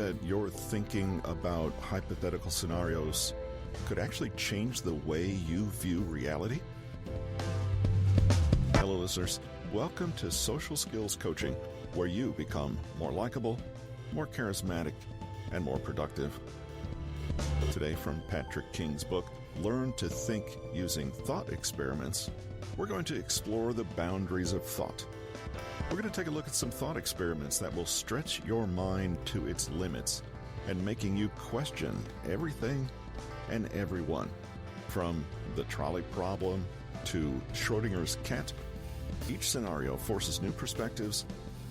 that your thinking about hypothetical scenarios could actually change the way you view reality? Hello, listeners. Welcome to Social Skills Coaching, where you become more likable, more charismatic, and more productive. Today, from Patrick King's book, Learn to Think Using Thought Experiments, we're going to explore the boundaries of thought. We're going to take a look at some thought experiments that will stretch your mind to its limits and making you question everything and everyone. From the trolley problem to Schrödinger's cat, each scenario forces new perspectives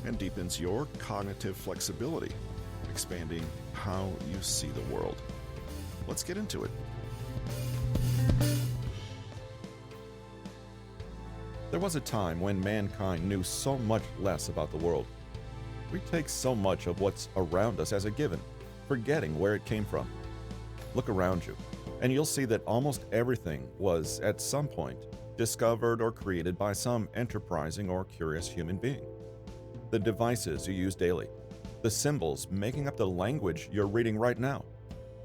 and deepens your cognitive flexibility, expanding how you see the world. Let's get into it. There was a time when mankind knew so much less about the world. We take so much of what's around us as a given, forgetting where it came from. Look around you, and you'll see that almost everything was, at some point, discovered or created by some enterprising or curious human being. The devices you use daily, the symbols making up the language you're reading right now,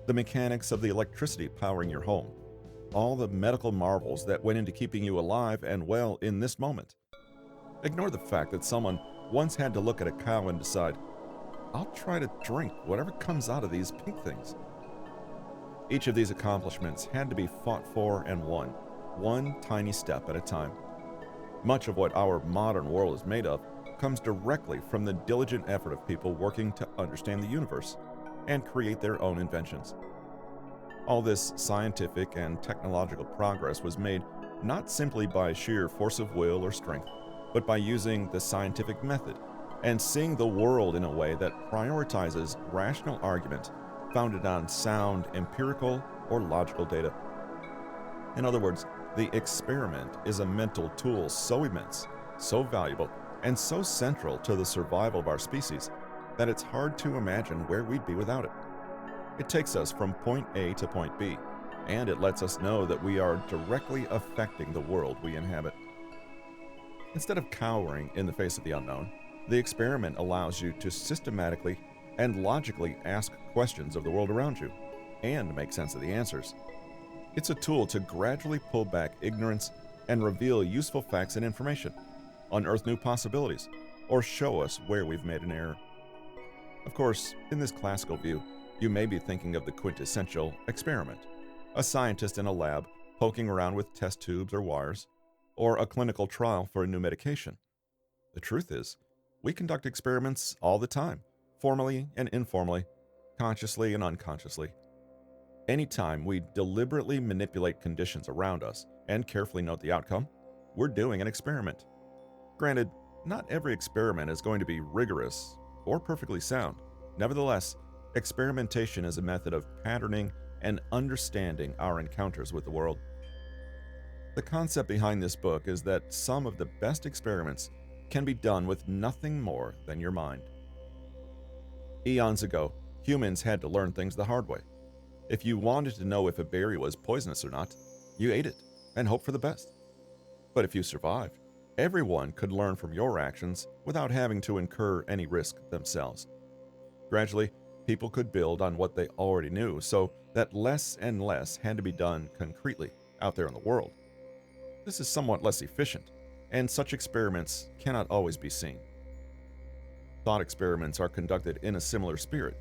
the mechanics of the electricity powering your home, all the medical marvels that went into keeping you alive and well in this moment. Ignore the fact that someone once had to look at a cow and decide, I'll try to drink whatever comes out of these pink things. Each of these accomplishments had to be fought for and won, one tiny step at a time. Much of what our modern world is made of comes directly from the diligent effort of people working to understand the universe and create their own inventions. All this scientific and technological progress was made not simply by sheer force of will or strength, but by using the scientific method and seeing the world in a way that prioritizes rational argument founded on sound, empirical, or logical data. In other words, the experiment is a mental tool so immense, so valuable, and so central to the survival of our species that it's hard to imagine where we'd be without it. It takes us from point A to point B, and it lets us know that we are directly affecting the world we inhabit. Instead of cowering in the face of the unknown, the experiment allows you to systematically and logically ask questions of the world around you and make sense of the answers. It's a tool to gradually pull back ignorance and reveal useful facts and information, unearth new possibilities, or show us where we've made an error. Of course, in this classical view, you may be thinking of the quintessential experiment, a scientist in a lab poking around with test tubes or wires, or a clinical trial for a new medication. The truth is, we conduct experiments all the time, formally and informally, consciously and unconsciously. Anytime we deliberately manipulate conditions around us and carefully note the outcome, we're doing an experiment. Granted, not every experiment is going to be rigorous or perfectly sound. Nevertheless, experimentation is a method of patterning and understanding our encounters with the world. The concept behind this book is that some of the best experiments can be done with nothing more than your mind. Eons ago, humans had to learn things the hard way. If you wanted to know if a berry was poisonous or not, you ate it and hoped for the best. But if you survived, everyone could learn from your actions without having to incur any risk themselves. Gradually, people could build on what they already knew so that less and less had to be done concretely out there in the world. This is somewhat less efficient, and such experiments cannot always be seen. Thought experiments are conducted in a similar spirit.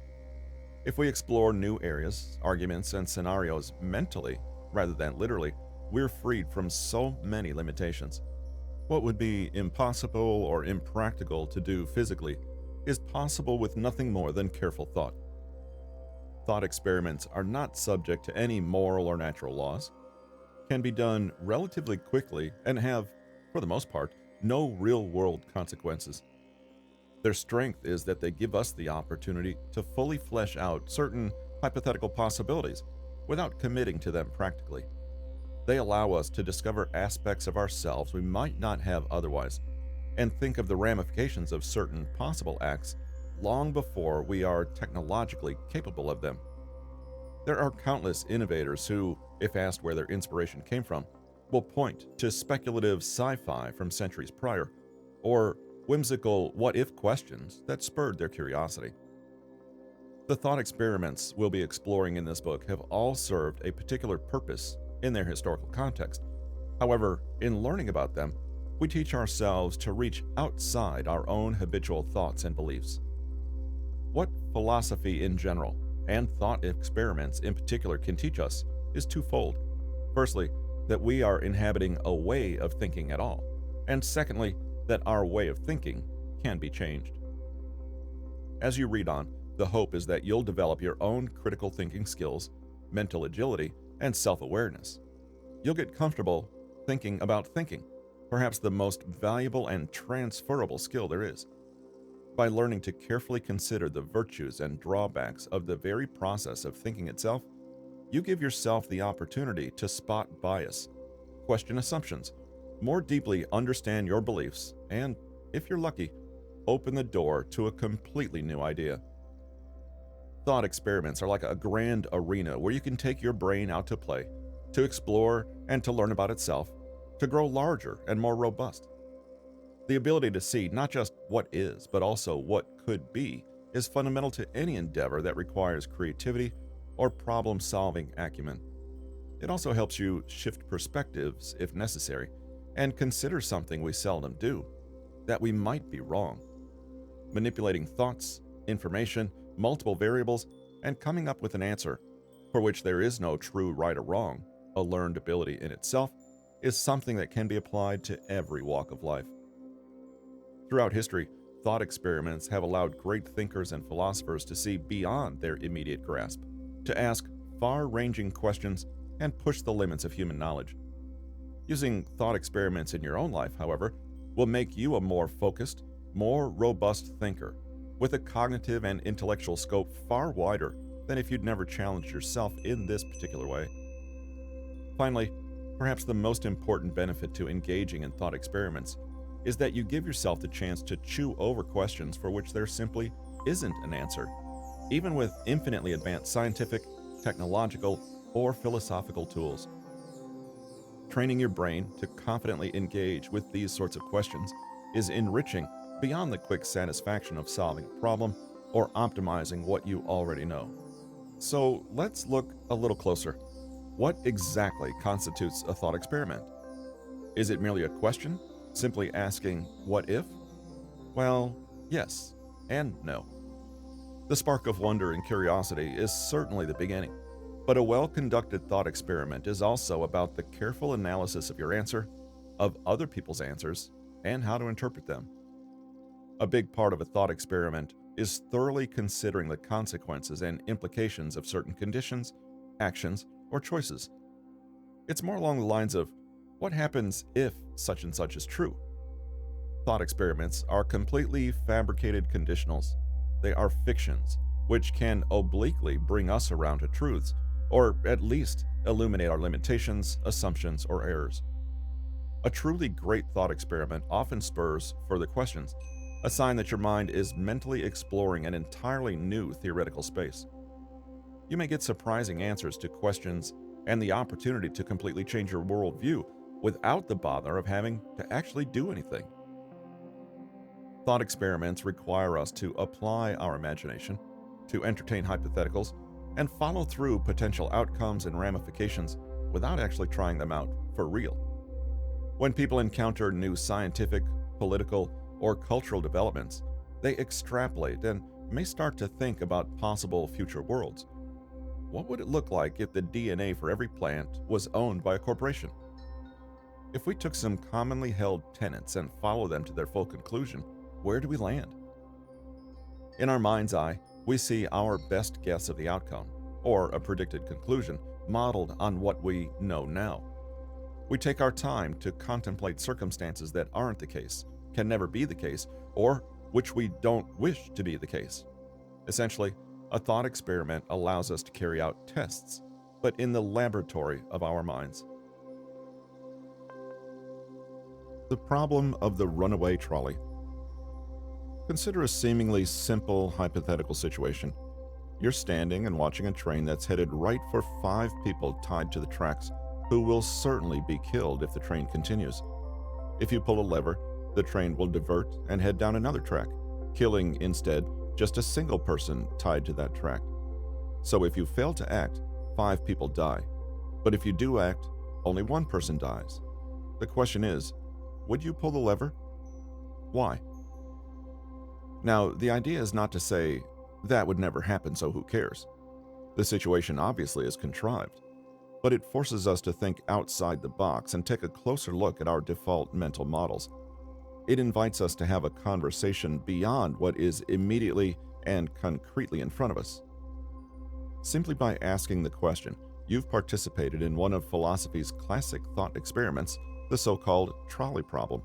If we explore new areas, arguments, and scenarios mentally rather than literally, we're freed from so many limitations. What would be impossible or impractical to do physically is possible with nothing more than careful thought. Thought experiments are not subject to any moral or natural laws, can be done relatively quickly, and have, for the most part, no real-world consequences. Their strength is that they give us the opportunity to fully flesh out certain hypothetical possibilities without committing to them practically. They allow us to discover aspects of ourselves we might not have otherwise, and think of the ramifications of certain possible acts long before we are technologically capable of them. There are countless innovators who, if asked where their inspiration came from, will point to speculative sci-fi from centuries prior, or whimsical what-if questions that spurred their curiosity. The thought experiments we'll be exploring in this book have all served a particular purpose in their historical context. However, in learning about them, we teach ourselves to reach outside our own habitual thoughts and beliefs. What philosophy in general, and thought experiments in particular, can teach us is twofold. Firstly, that we are inhabiting a way of thinking at all, and secondly, that our way of thinking can be changed. As you read on, the hope is that you'll develop your own critical thinking skills, mental agility, and self-awareness. You'll get comfortable thinking about thinking, perhaps the most valuable and transferable skill there is. By learning to carefully consider the virtues and drawbacks of the very process of thinking itself, you give yourself the opportunity to spot bias, question assumptions, more deeply understand your beliefs, and, if you're lucky, open the door to a completely new idea. Thought experiments are like a grand arena where you can take your brain out to play, to explore and to learn about itself, to grow larger and more robust. The ability to see not just what is, but also what could be, is fundamental to any endeavor that requires creativity or problem-solving acumen. It also helps you shift perspectives if necessary, and consider something we seldom do, that we might be wrong. Manipulating thoughts, information, multiple variables, and coming up with an answer, for which there is no true right or wrong, a learned ability in itself, is something that can be applied to every walk of life. Throughout history, thought experiments have allowed great thinkers and philosophers to see beyond their immediate grasp, to ask far-ranging questions and push the limits of human knowledge. Using thought experiments in your own life, however, will make you a more focused, more robust thinker, with a cognitive and intellectual scope far wider than if you'd never challenged yourself in this particular way. Finally, perhaps the most important benefit to engaging in thought experiments is that you give yourself the chance to chew over questions for which there simply isn't an answer, even with infinitely advanced scientific, technological, or philosophical tools. Training your brain to confidently engage with these sorts of questions is enriching beyond the quick satisfaction of solving a problem or optimizing what you already know. So let's look a little closer. What exactly constitutes a thought experiment? Is it merely a question, simply asking, what if? Well, yes and no. The spark of wonder and curiosity is certainly the beginning, but a well-conducted thought experiment is also about the careful analysis of your answer, of other people's answers, and how to interpret them. A big part of a thought experiment is thoroughly considering the consequences and implications of certain conditions, actions, or choices. It's more along the lines of, what happens if such and such is true? Thought experiments are completely fabricated conditionals. They are fictions, which can obliquely bring us around to truths, or at least illuminate our limitations, assumptions, or errors. A truly great thought experiment often spurs further questions, a sign that your mind is mentally exploring an entirely new theoretical space. You may get surprising answers to questions and the opportunity to completely change your worldview without the bother of having to actually do anything. Thought experiments require us to apply our imagination, to entertain hypotheticals, and follow through potential outcomes and ramifications without actually trying them out for real. When people encounter new scientific, political, or cultural developments, they extrapolate and may start to think about possible future worlds. What would it look like if the DNA for every plant was owned by a corporation? If we took some commonly held tenets and followed them to their full conclusion, where do we land? In our mind's eye, we see our best guess of the outcome, or a predicted conclusion, modeled on what we know now. We take our time to contemplate circumstances that aren't the case, can never be the case, or which we don't wish to be the case. Essentially, a thought experiment allows us to carry out tests, but in the laboratory of our minds. The problem of the runaway trolley. Consider a seemingly simple hypothetical situation. You're standing and watching a train that's headed right for 5 people tied to the tracks, who will certainly be killed if the train continues. If you pull a lever, the train will divert and head down another track, killing instead just a single person tied to that tract. So if you fail to act, 5 people die. But if you do act, only 1 person dies. The question is, would you pull the lever? Why? Now, the idea is not to say, that would never happen, so who cares? The situation obviously is contrived, but it forces us to think outside the box and take a closer look at our default mental models. It invites us to have a conversation beyond what is immediately and concretely in front of us. Simply by asking the question, you've participated in one of philosophy's classic thought experiments, the so-called trolley problem.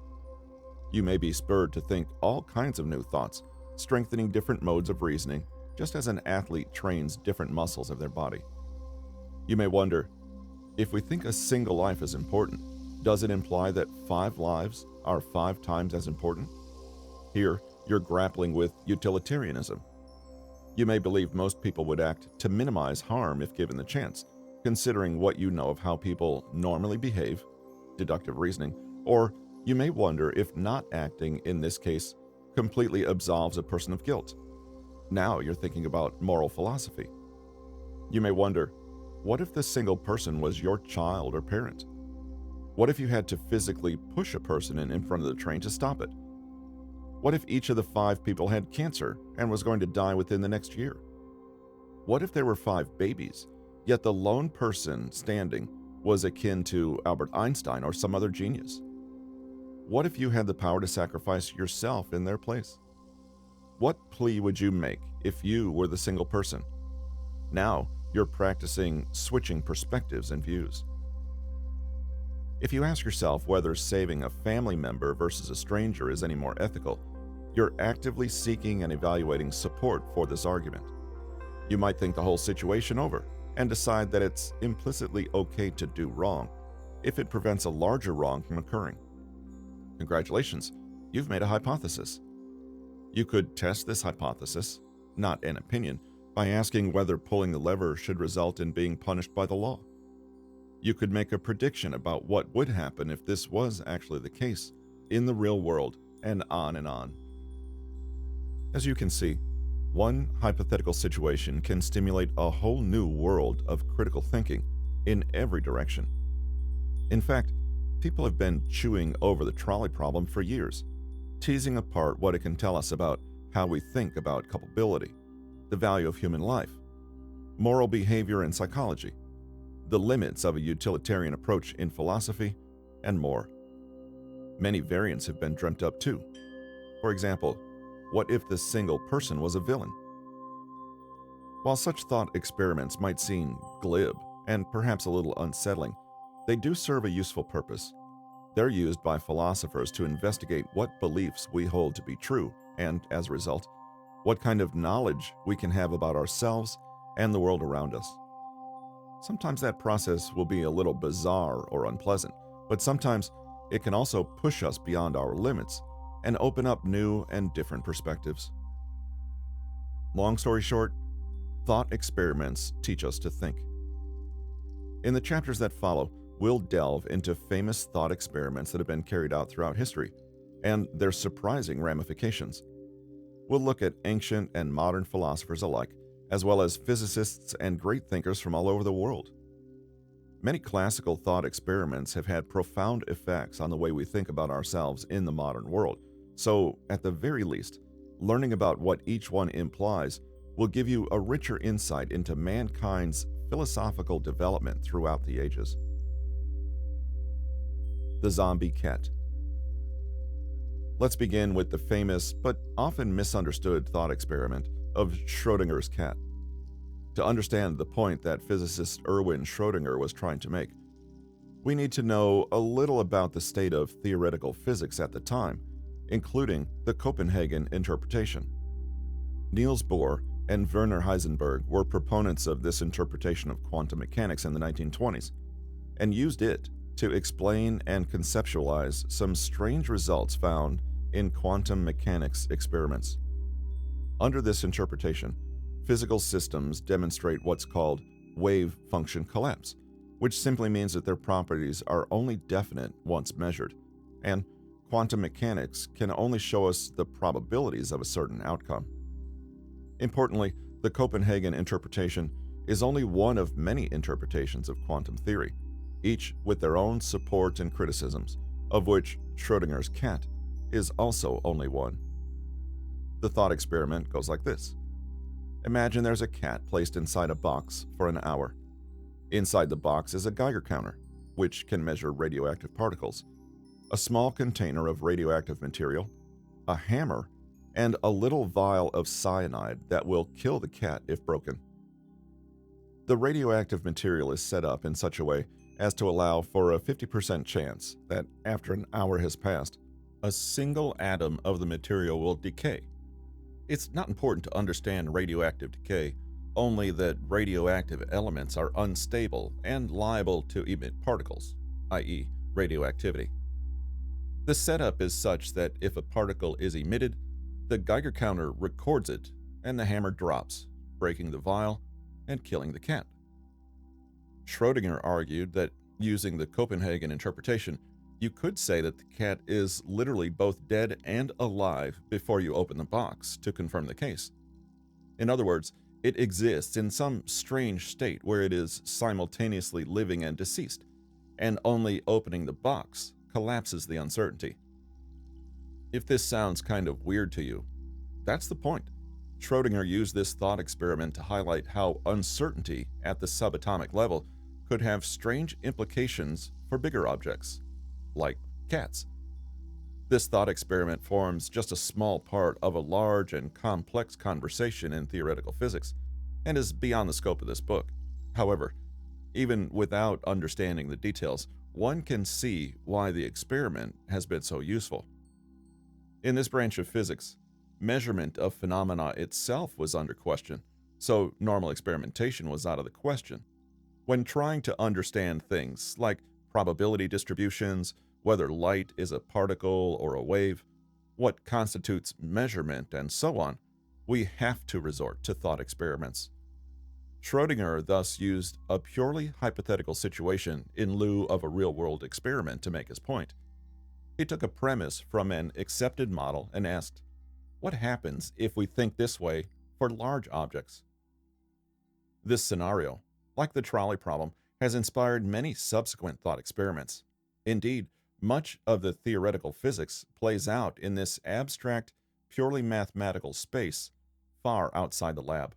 You may be spurred to think all kinds of new thoughts, strengthening different modes of reasoning, just as an athlete trains different muscles of their body. You may wonder, if we think a single life is important, does it imply that 5 lives are 5 times as important? Here, you're grappling with utilitarianism. You may believe most people would act to minimize harm if given the chance, considering what you know of how people normally behave, deductive reasoning, or you may wonder if not acting in this case completely absolves a person of guilt. Now you're thinking about moral philosophy. You may wonder, what if the single person was your child or parent? What if you had to physically push a person in front of the train to stop it? What if each of the 5 people had cancer and was going to die within the next year? What if there were 5 babies, yet the lone person standing was akin to Albert Einstein or some other genius? What if you had the power to sacrifice yourself in their place? What plea would you make if you were the single person? Now you're practicing switching perspectives and views. If you ask yourself whether saving a family member versus a stranger is any more ethical, you're actively seeking and evaluating support for this argument. You might think the whole situation over and decide that it's implicitly okay to do wrong if it prevents a larger wrong from occurring. Congratulations, you've made a hypothesis. You could test this hypothesis, not an opinion, by asking whether pulling the lever should result in being punished by the law. You could make a prediction about what would happen if this was actually the case in the real world, and on and on. As you can see, one hypothetical situation can stimulate a whole new world of critical thinking in every direction. In fact, people have been chewing over the trolley problem for years, teasing apart what it can tell us about how we think about culpability, the value of human life, moral behavior in psychology, the limits of a utilitarian approach in philosophy, and more. Many variants have been dreamt up too. For example, what if the single person was a villain? While such thought experiments might seem glib and perhaps a little unsettling, they do serve a useful purpose. They're used by philosophers to investigate what beliefs we hold to be true and, as a result, what kind of knowledge we can have about ourselves and the world around us. Sometimes that process will be a little bizarre or unpleasant, but sometimes it can also push us beyond our limits and open up new and different perspectives. Long story short, thought experiments teach us to think. In the chapters that follow, we'll delve into famous thought experiments that have been carried out throughout history and their surprising ramifications. We'll look at ancient and modern philosophers alike, as well as physicists and great thinkers from all over the world. Many classical thought experiments have had profound effects on the way we think about ourselves in the modern world, so at the very least, learning about what each one implies will give you a richer insight into mankind's philosophical development throughout the ages. The zombie cat. Let's begin with the famous but often misunderstood thought experiment of Schrödinger's cat. To understand the point that physicist Erwin Schrödinger was trying to make, we need to know a little about the state of theoretical physics at the time, including the Copenhagen interpretation. Niels Bohr and Werner Heisenberg were proponents of this interpretation of quantum mechanics in the 1920s, and used it to explain and conceptualize some strange results found in quantum mechanics experiments. Under this interpretation, physical systems demonstrate what's called wave function collapse, which simply means that their properties are only definite once measured, and quantum mechanics can only show us the probabilities of a certain outcome. Importantly, the Copenhagen interpretation is only one of many interpretations of quantum theory, each with their own support and criticisms, of which Schrödinger's cat is also only one. The thought experiment goes like this. Imagine there's a cat placed inside a box for an hour. Inside the box is a Geiger counter, which can measure radioactive particles, a small container of radioactive material, a hammer, and a little vial of cyanide that will kill the cat if broken. The radioactive material is set up in such a way as to allow for a 50% chance that after an hour has passed, a single atom of the material will decay. It's not important to understand radioactive decay, only that radioactive elements are unstable and liable to emit particles, i.e., radioactivity. The setup is such that if a particle is emitted, the Geiger counter records it and the hammer drops, breaking the vial and killing the cat. Schrödinger argued that using the Copenhagen interpretation, you could say that the cat is literally both dead and alive before you open the box to confirm the case. In other words, it exists in some strange state where it is simultaneously living and deceased, and only opening the box collapses the uncertainty. If this sounds kind of weird to you, that's the point. Schrödinger used this thought experiment to highlight how uncertainty at the subatomic level could have strange implications for bigger objects, like cats. This thought experiment forms just a small part of a large and complex conversation in theoretical physics, and is beyond the scope of this book. However, even without understanding the details, one can see why the experiment has been so useful. In this branch of physics, measurement of phenomena itself was under question, so normal experimentation was out of the question. When trying to understand things like probability distributions, whether light is a particle or a wave, what constitutes measurement, and so on, we have to resort to thought experiments. Schrödinger thus used a purely hypothetical situation in lieu of a real-world experiment to make his point. He took a premise from an accepted model and asked, what happens if we think this way for large objects? This scenario, like the trolley problem, has inspired many subsequent thought experiments. Indeed, much of the theoretical physics plays out in this abstract, purely mathematical space far outside the lab.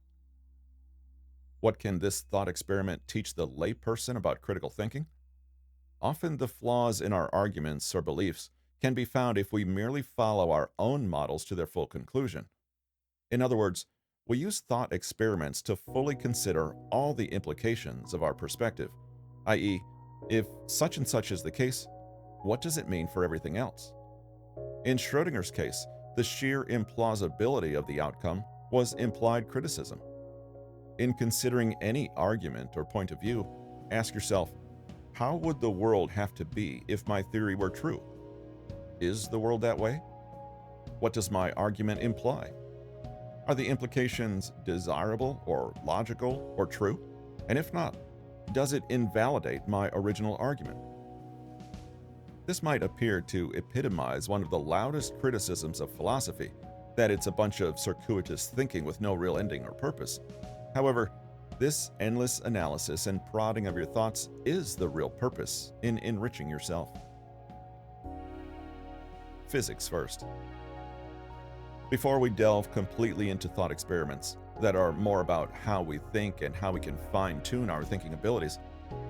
What can this thought experiment teach the layperson about critical thinking? Often the flaws in our arguments or beliefs can be found if we merely follow our own models to their full conclusion. In other words, we use thought experiments to fully consider all the implications of our perspective, i.e., if such and such is the case, what does it mean for everything else? In Schrödinger's case, the sheer implausibility of the outcome was implied criticism. In considering any argument or point of view, ask yourself, how would the world have to be if my theory were true? Is the world that way? What does my argument imply? Are the implications desirable or logical or true? And if not, does it invalidate my original argument? This might appear to epitomize one of the loudest criticisms of philosophy, that it's a bunch of circuitous thinking with no real ending or purpose. However, this endless analysis and prodding of your thoughts is the real purpose in enriching yourself. Physics first. Before we delve completely into thought experiments that are more about how we think and how we can fine-tune our thinking abilities,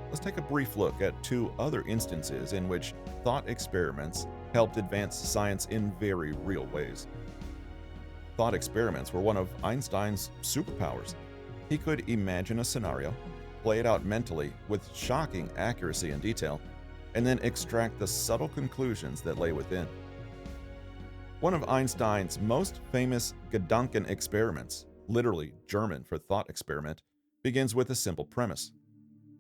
let's take a brief look at two other instances in which thought experiments helped advance science in very real ways. Thought experiments were one of Einstein's superpowers. He could imagine a scenario, play it out mentally with shocking accuracy and detail, and then extract the subtle conclusions that lay within. One of Einstein's most famous Gedanken experiments, literally German for thought experiment, begins with a simple premise.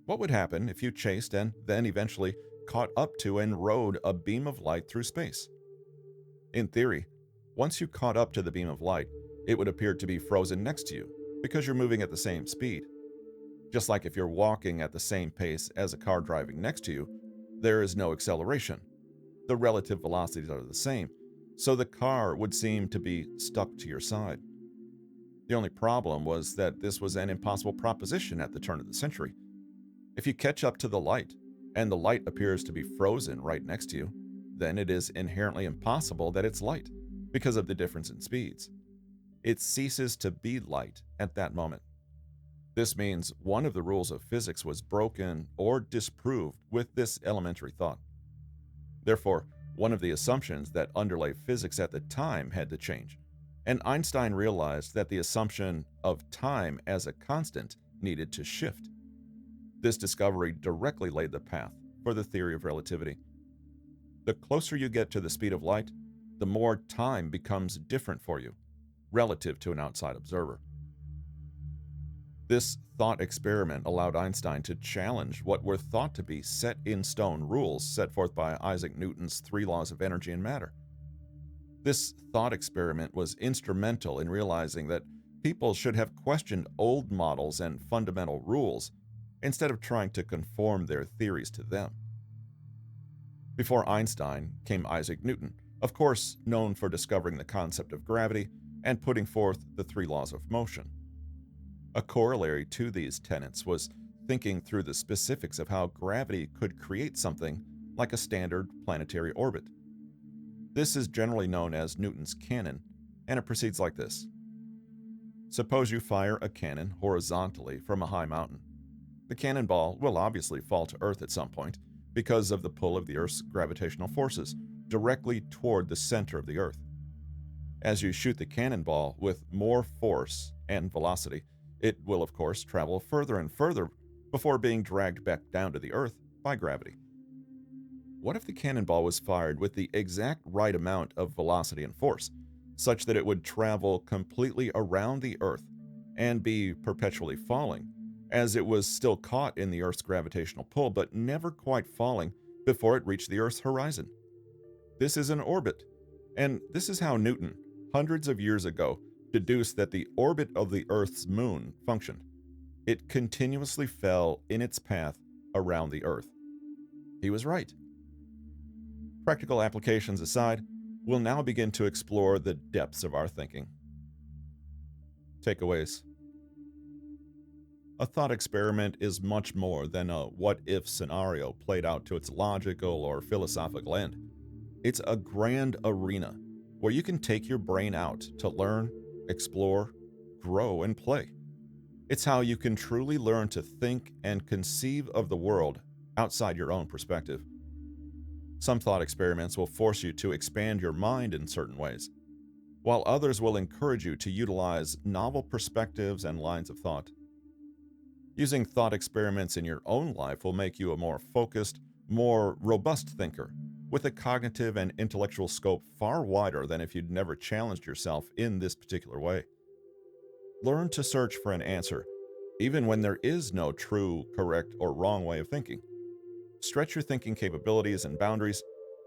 What would happen if you chased and then eventually caught up to and rode a beam of light through space? In theory, once you caught up to the beam of light, it would appear to be frozen next to you because you're moving at the same speed. Just like if you're walking at the same pace as a car driving next to you, there is no acceleration. The relative velocities are the same, so the car would seem to be stuck to your side. The only problem was that this was an impossible proposition at the turn of the century. If you catch up to the light, and the light appears to be frozen right next to you, then it is inherently impossible that it's light, because of the difference in speeds. It ceases to be light at that moment. This means one of the rules of physics was broken or disproved with this elementary thought. Therefore, one of the assumptions that underlay physics at the time had to change, and Einstein realized that the assumption of time as a constant needed to shift. This discovery directly laid the path for the theory of relativity. The closer you get to the speed of light, the more time becomes different for you, relative to an outside observer. This thought experiment allowed Einstein to challenge what were thought to be set-in-stone rules set forth by Isaac Newton's 3 laws of energy and matter. This thought experiment was instrumental in realizing that people should have questioned old models and fundamental rules instead of trying to conform their theories to them. Before Einstein came Isaac Newton, of course known for discovering the concept of gravity and putting forth the 3 laws of motion. A corollary to these tenets was thinking through the specifics of how gravity could create something like a standard planetary orbit. This is generally known as Newton's cannon, and it proceeds like this. Suppose you fire a cannon horizontally from a high mountain. The cannonball will obviously fall to Earth at some point because of the pull of the Earth's gravitational forces directly toward the center of the Earth. As you shoot the cannonball with more force and velocity, it will, of course, travel further and further before being dragged back down to the Earth by gravity. What if the cannonball was fired with the exact right amount of velocity and force, such that it would travel completely around the Earth and be perpetually falling, as it was still caught in the Earth's gravitational pull, but never quite falling before it reached the Earth's horizon? This is an orbit, and this is how Newton, hundreds of years ago, deduced that the orbit of the Earth's moon functioned. It continuously fell in its path around the Earth. He was right. Practical applications aside, we'll now begin to explore the depths of our thinking. Takeaways. A thought experiment is much more than a what-if scenario played out to its logical or philosophical end. It's a grand arena where you can take your brain out to learn, explore, grow, and play. It's how you can truly learn to think and conceive of the world outside your own perspective. Some thought experiments will force you to expand your mind in certain ways, while others will encourage you to utilize novel perspectives and lines of thought. Using thought experiments in your own life will make you a more focused, more robust thinker, with a cognitive and intellectual scope far wider than if you'd never challenged yourself in this particular way. Learn to search for an answer, even when there is no true, correct, or wrong way of thinking. Stretch your thinking capabilities and boundaries,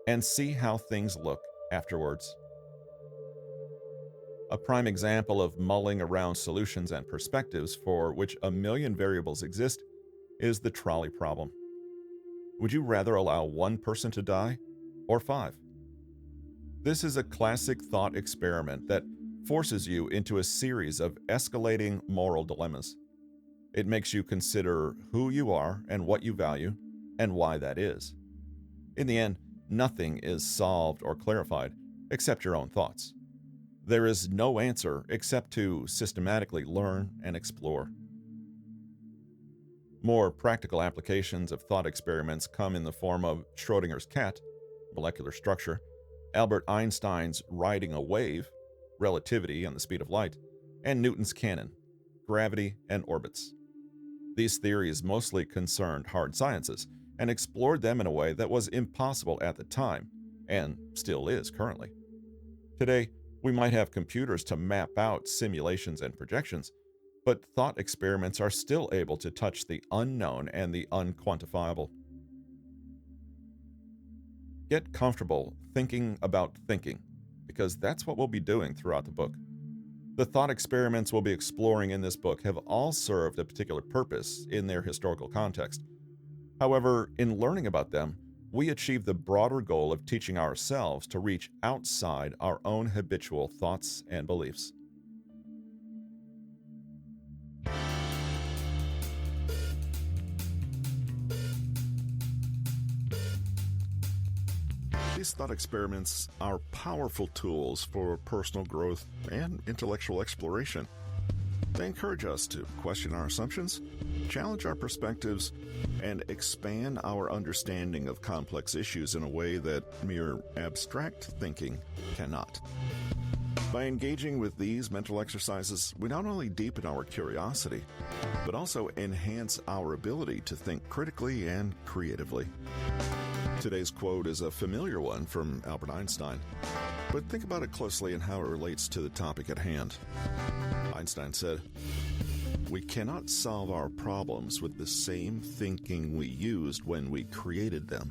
and see how things look afterwards. A prime example of mulling around solutions and perspectives for which a million variables exist is the trolley problem. Would you rather allow one person to die or 5? This is a classic thought experiment that forces you into a series of escalating moral dilemmas. It makes you consider who you are and what you value, and why that is. In the end, nothing is solved or clarified except your own thoughts. There is no answer except to systematically learn and explore. More practical applications of thought experiments come in the form of Schrödinger's cat, molecular structure, Albert Einstein's riding a wave, relativity and the speed of light, and Newton's cannon, gravity and orbits. These theories mostly concerned hard sciences and explored them in a way that was impossible at the time, and still is currently. Today, we might have computers to map out simulations and projections, but thought experiments are still able to touch the unknown and the unquantifiable. Get comfortable thinking about thinking, because that's what we'll be doing throughout the book. The thought experiments we'll be exploring in this book have all served a particular purpose in their historical context. However, in learning about them, we achieve the broader goal of teaching ourselves to reach outside our own habitual thoughts and beliefs. These thought experiments are powerful tools for personal growth and intellectual exploration. They encourage us to question our assumptions, challenge our perspectives, and expand our understanding of complex issues in a way that mere abstract thinking cannot. By engaging with these mental exercises, we not only deepen our curiosity, but also enhance our ability to think critically and creatively. Today's quote is a familiar one from Albert Einstein, but think about it closely and how it relates to the topic at hand. Einstein said, "We cannot solve our problems with the same thinking we used when we created them."